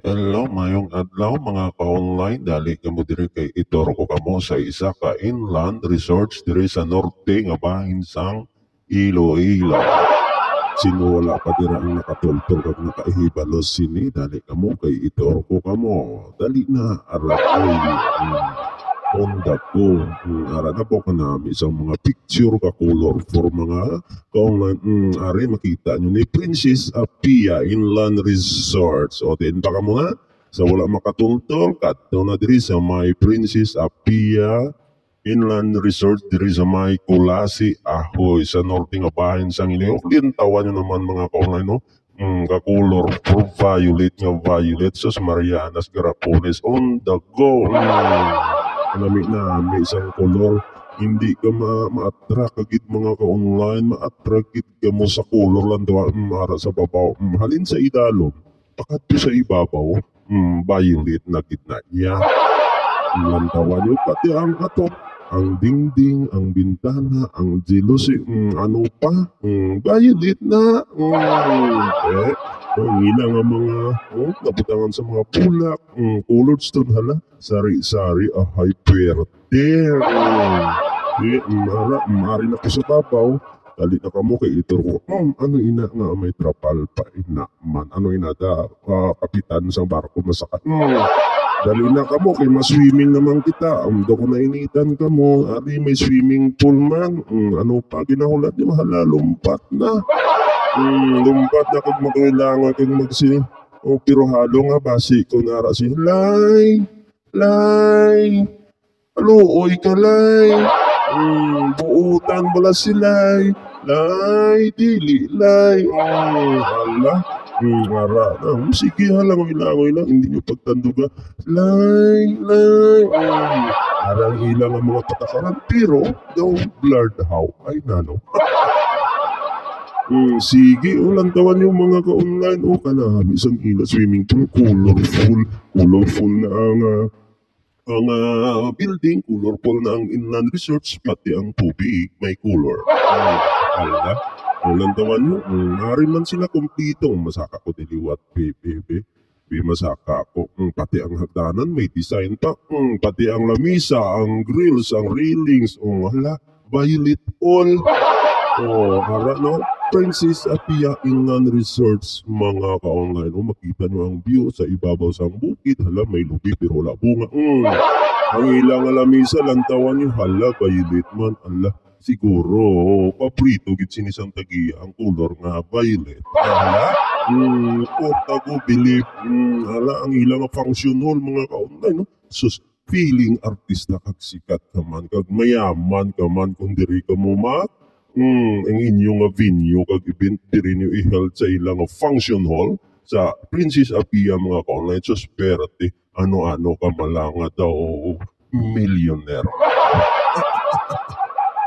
Hello, mayong adlaw mga ka-online. Dali kamo diri kay itor ko kamo sa isa ka inland resorts diri sa norte nga bahin sang Iloilo. Sino wala pa dira ang nakatultol kag nakaihibalos sini, dali kamo kay itor ko kamo. Dali na aray. Onda ko, ara na po ka namin sa mga picture ka color for mga kung ari makita nyo ni Princess Apia Inland Resorts. O din pa ka muna sa wala makatultol, kato na diri sa may Princess Apia Inland Resort diri sa may Kulasi Ahoy sa norte nga bahin sang Iloilo. Tawan nyo naman mga ka-online no? Ka-color for violet nga violet sa Marianas Garapones on the go. Nami na may isang color hindi ka ma-attract kagid mga ka-online, ma-attract gid ka mo sa color lang daw mara sa babaw. Halin sa idalom pakadto sa ibabaw violet na gid na iya. Lantawan nyo pati ang atop, ang dingding, ang bintana, ang jealousy, ano pa, violet na. Ang ilang nga mga nabutangan sa mga pulak, colored stone hala, sari-sari, hyperte. Mari na ko sa tapaw, dali na kamo kay ito ko, ano ina nga may trapal pa ina man, ano ina da, kapitan sa barko masakat. Dali na kamo kay maswimming naman kita, do ko na initan kamo, ari may swimming pool man, ano pa ginahulat di mahala, lumpat na. Lumpat na kag magkailangan kag magsi pero halo nga basi ko nara si lay aluoy ka lay buutan bala si lay dili lay hala ara na sige langoy lang hindi nyo pagtanduga lay arang ilang ang mga patakaran pero daw blurred how ay nano. Sige, lantawan yung mga ka-online o kanami isang ila swimming pool, colorful na ang building, colorful na ang inland resorts, pati ang tubig may color. Ala, lantawan nyo, nari man sila kumpleto, masaka ko diliwat, bebe, masaka ko, pati ang hagdanan may design pa, pati ang lamisa, ang grills, ang railings, hala, violet all. Hara no, Princess Apia Inland Resorts mga ka-online. Makita nyo ang view sa ibabaw sa bukid. Hala, may lubi pero wala bunga. Ang ilang alamisa, lantawan nyo. Hala, violet man. Hala, siguro, paprito git sinisang tagiya ang color nga violet. Hala, tago believe. Hala, ang ilang function hall mga ka-online. No? Sus, feeling artista kag sikat ka man, kag mayaman ka man kung diri ka mo ang inyong venue kag event diri niyo i-held sa ilang function hall sa Princess Apia mga ka-online prosperity ano-ano ka malanga daw millionaire.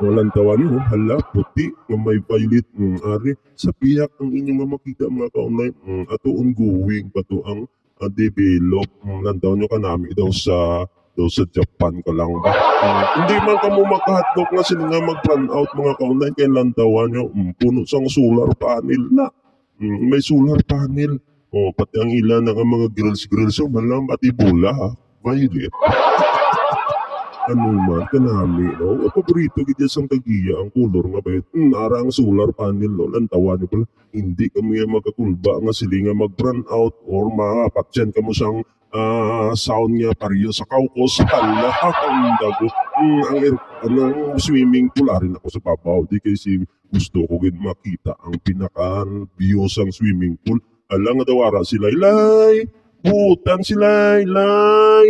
Walang tawan nyo, hala, puti, may violet, ari, sa piyak ang inyong makita mga ka-online, ato ongoing pa to ang develop, lantaw nyo kanami daw sa Japan ka lang ba? Hindi man ka mo makahatlok nga sila nga mag-plan out mga ka-online kay lantawan nyo, puno sang solar panel na. May solar panel. Pati ang ilan ng mga grills, malam pati bula, violet. Ano man, kanami, no? Paborito gidya sang tagiya ang color nga bayot. Ara ang solar panel, no? Lantawan nyo pala, hindi kami makakulba nga sila nga mag-run out or mapatyan ka mo sang sound niya pariyo sa kaukos hala ang dago ang swimming pool arin ako sa babaw di kasi gusto ko gid makita ang pinaka view sang swimming pool ala nga dawara sila lay butan sila lay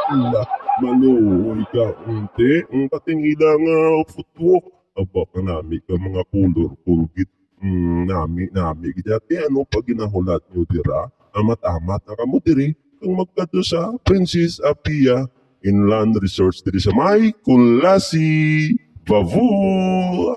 hala maluoy ka unti pating ilang footwalk aba kanami ka mga colorful gid nami gid ati ano pag ginahulat nyo dira amat-amat na kamo diri kung magkadto sa Princess Apia Inland Resorts diri sa may Kulasi Bavu.